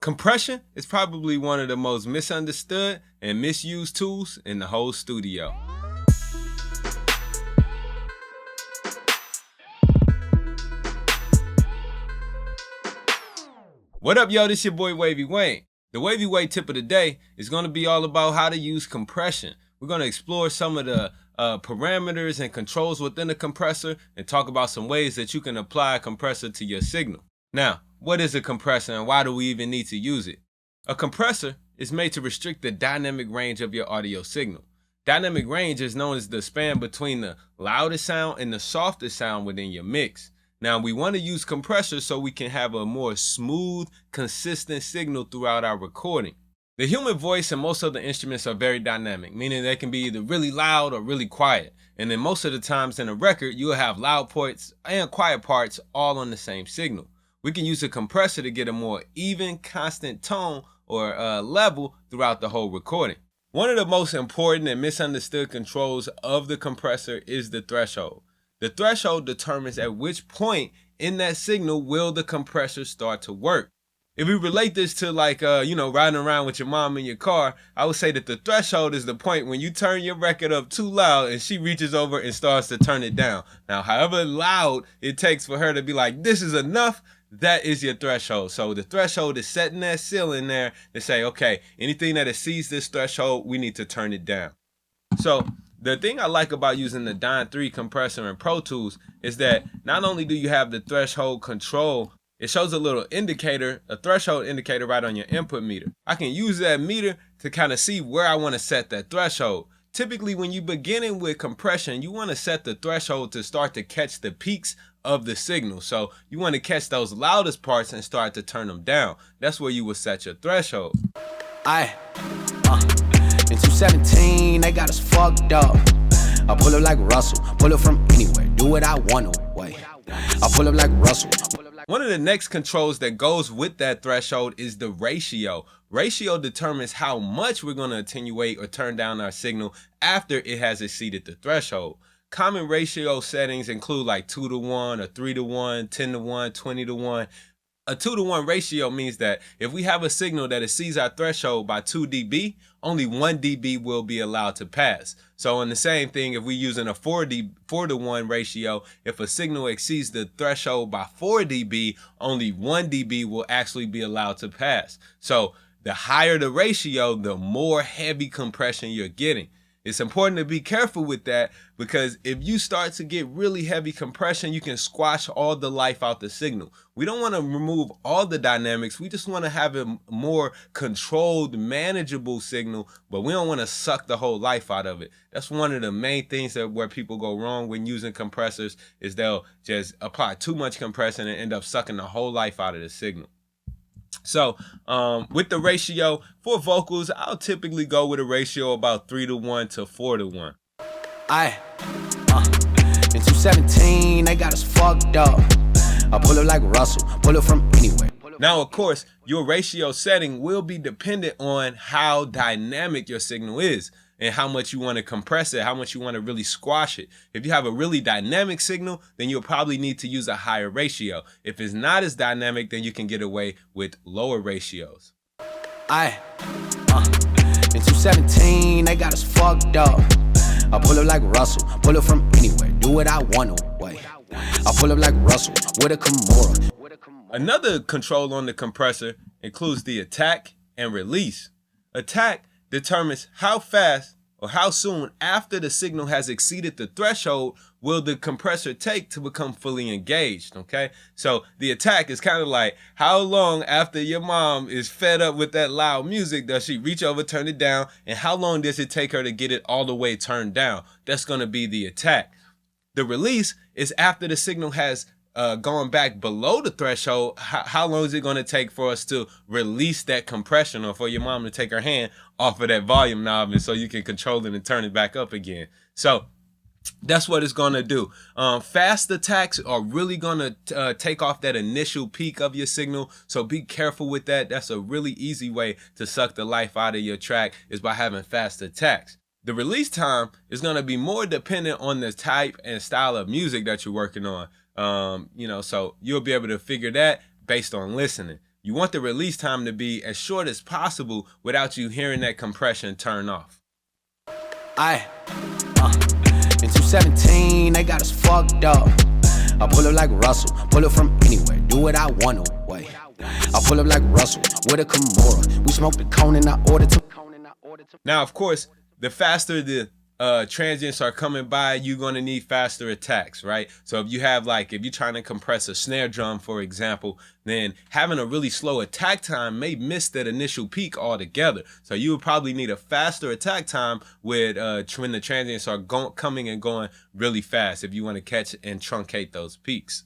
Compression is probably one of the most misunderstood and misused tools in the whole studio. What up, yo? This your boy Wavy Wayne. The Wavy Wayne tip of the day is going to be all about how to use compression. We're going to explore some of the parameters and controls within a compressor and talk about some ways that you can apply a compressor to your signal. Now, what is a compressor and why do we even need to use it? A compressor is made to restrict the dynamic range of your audio signal. Dynamic range is known as the span between the loudest sound and the softest sound within your mix. Now, we want to use compressors so we can have a more smooth, consistent signal throughout our recording. The human voice and most other instruments are very dynamic, meaning they can be either really loud or really quiet. And then most of the times in a record, you'll have loud parts and quiet parts all on the same signal. We can use a compressor to get a more even, constant tone or level throughout the whole recording. One of the most important and misunderstood controls of the compressor is the threshold. The threshold determines at which point in that signal will the compressor start to work. If we relate this to riding around with your mom in your car, I would say that the threshold is the point when you turn your record up too loud and she reaches over and starts to turn it down. Now, however loud it takes for her to be like, this is enough, that is your threshold. So the threshold is setting that ceiling there to say, okay, anything that exceeds this threshold, we need to turn it down. So the thing I like about using the Dyn3 Compressor in Pro Tools is that not only do you have the threshold control, it shows a little indicator, a threshold indicator right on your input meter. I can use that meter to kind of see where I want to set that threshold. Typically, when you're beginning with compression, you want to set the threshold to start to catch the peaks of the signal. So you want to catch those loudest parts and start to turn them down. That's where you will set your threshold. In 2017, they got us fucked up. I pull up like Russell, pull up from anywhere, do what I want to, wait. I pull up like Russell. One of the next controls that goes with that threshold is the ratio. Ratio determines how much we're going to attenuate or turn down our signal after it has exceeded the threshold. Common ratio settings include like 2-to-1 or 3-to-1, 10-to-1, 20-to-1. A 2-to-1 ratio means that if we have a signal that exceeds our threshold by 2 dB, only 1 dB will be allowed to pass. So in the same thing, if we're using a 4-to-1 ratio, if a signal exceeds the threshold by 4 dB, only 1 dB will actually be allowed to pass. So the higher the ratio, the more heavy compression you're getting. It's important to be careful with that because if you start to get really heavy compression, you can squash all the life out the signal. We don't want to remove all the dynamics. We just want to have a more controlled, manageable signal, but we don't want to suck the whole life out of it. That's one of the main things where people go wrong when using compressors is they'll just apply too much compression and end up sucking the whole life out of the signal. So with the ratio for vocals, I'll typically go with a ratio about 3-to-1 to 4-to-1. In 2017, they got us fucked up. I pull up like Russell, pull up from anywhere. Now, of course, your ratio setting will be dependent on how dynamic your signal is and how much you want to compress it, how much you want to really squash it. If you have a really dynamic signal, then you'll probably need to use a higher ratio. If it's not as dynamic, then you can get away with lower ratios. In 2017, they got us fucked up. I pull up like Russell, pull up from anywhere, do what I want to, wait. I pull up like Russell with a Kimura. Another control on the compressor includes the attack and release. Attack determines how fast or how soon after the signal has exceeded the threshold will the compressor take to become fully engaged, okay? So the attack is kind of like how long after your mom is fed up with that loud music does she reach over, turn it down, and how long does it take her to get it all the way turned down? That's going to be the attack. The release is after the signal has gone back below the threshold. How long is it going to take for us to release that compression or for your mom to take her hand off of that volume knob and so you can control it and turn it back up again? So that's what it's going to do. Fast attacks are really going to take off that initial peak of your signal. So be careful with that. That's a really easy way to suck the life out of your track is by having fast attacks. The release time is going to be more dependent on the type and style of music that you're working on. So you'll be able to figure that based on listening. You want the release time to be as short as possible without you hearing that compression turn off. In 217, they got us fucked up. I pull up like Russell, pull up from anywhere, do what I want to, wait. I pull up like Russell with a Kimura. We smoke the cone and I order to. Now, of course, the faster the transients are coming by, you're going to need faster attacks, right? So if you have if you're trying to compress a snare drum, for example, then having a really slow attack time may miss that initial peak altogether. So you would probably need a faster attack time with when the transients are coming and going really fast if you want to catch and truncate those peaks.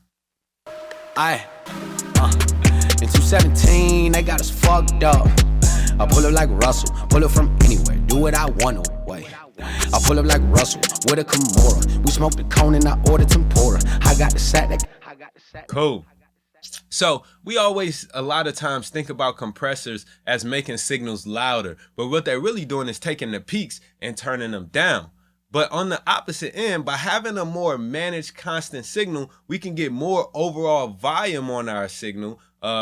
In 217, they got us fucked up. I pull up like Russell, pull up from anywhere, do what I want to, wait. I pull up like Russell with a Kimura. We smoke the cone and I order tempura. I got the sack. Cool. So we always a lot of times think about compressors as making signals louder, but what they're really doing is taking the peaks and turning them down. But on the opposite end, by having a more managed constant signal, we can get more overall volume on our signal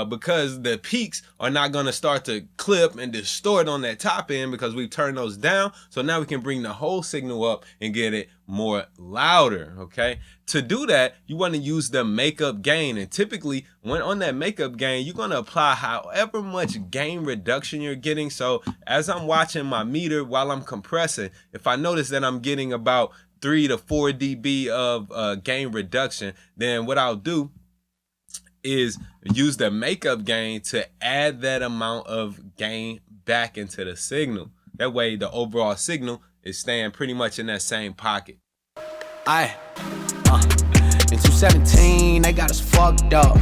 because the peaks are not going to start to clip and distort on that top end because we've turned those down. So now we can bring the whole signal up and get it more louder, okay? To do that, you want to use the makeup gain. And typically, when on that makeup gain, you're going to apply however much gain reduction you're getting. So as I'm watching my meter while I'm compressing, if I notice that I'm getting about 3 to 4 dB of gain reduction, then what I'll do is use the makeup gain to add that amount of gain back into the signal. That way the overall signal is staying pretty much in that same pocket. In 217, they got us fucked up.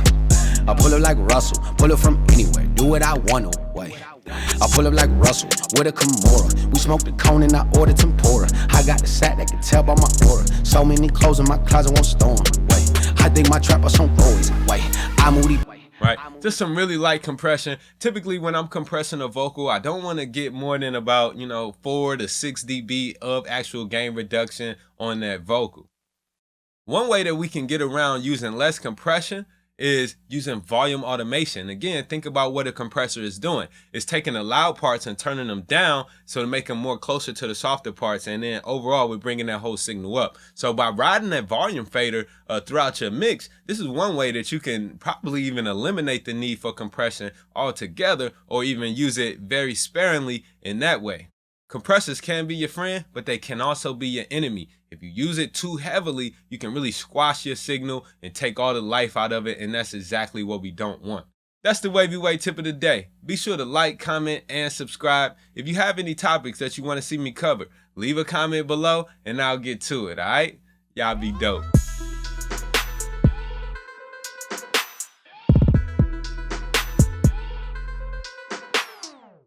I pull up like Russell, pull up from anywhere, do what I want to, wait. I pull up like Russell with a Kimura. We smoke the cone and I order tempura. I got the sack that can tell by my aura. So many clothes in my closet won't storm, wait. I think my trap is on Roy's, wait. I moody. Right, just some really light compression. Typically when I'm compressing a vocal, I don't want to get more than about 4 to 6 dB of actual gain reduction on that vocal. One way that we can get around using less compression is using volume automation. Again, think about what a compressor is doing. It's taking the loud parts and turning them down so to make them more closer to the softer parts, and then overall we're bringing that whole signal up. So by riding that volume fader throughout your mix, this is one way that you can probably even eliminate the need for compression altogether, or even use it very sparingly in that way. Compressors can be your friend, but they can also be your enemy. If you use it too heavily, you can really squash your signal and take all the life out of it, and that's exactly what we don't want. That's the Wavy Way tip of the day. Be sure to like, comment, and subscribe. If you have any topics that you want to see me cover, leave a comment below and I'll get to it, all right? Y'all be dope.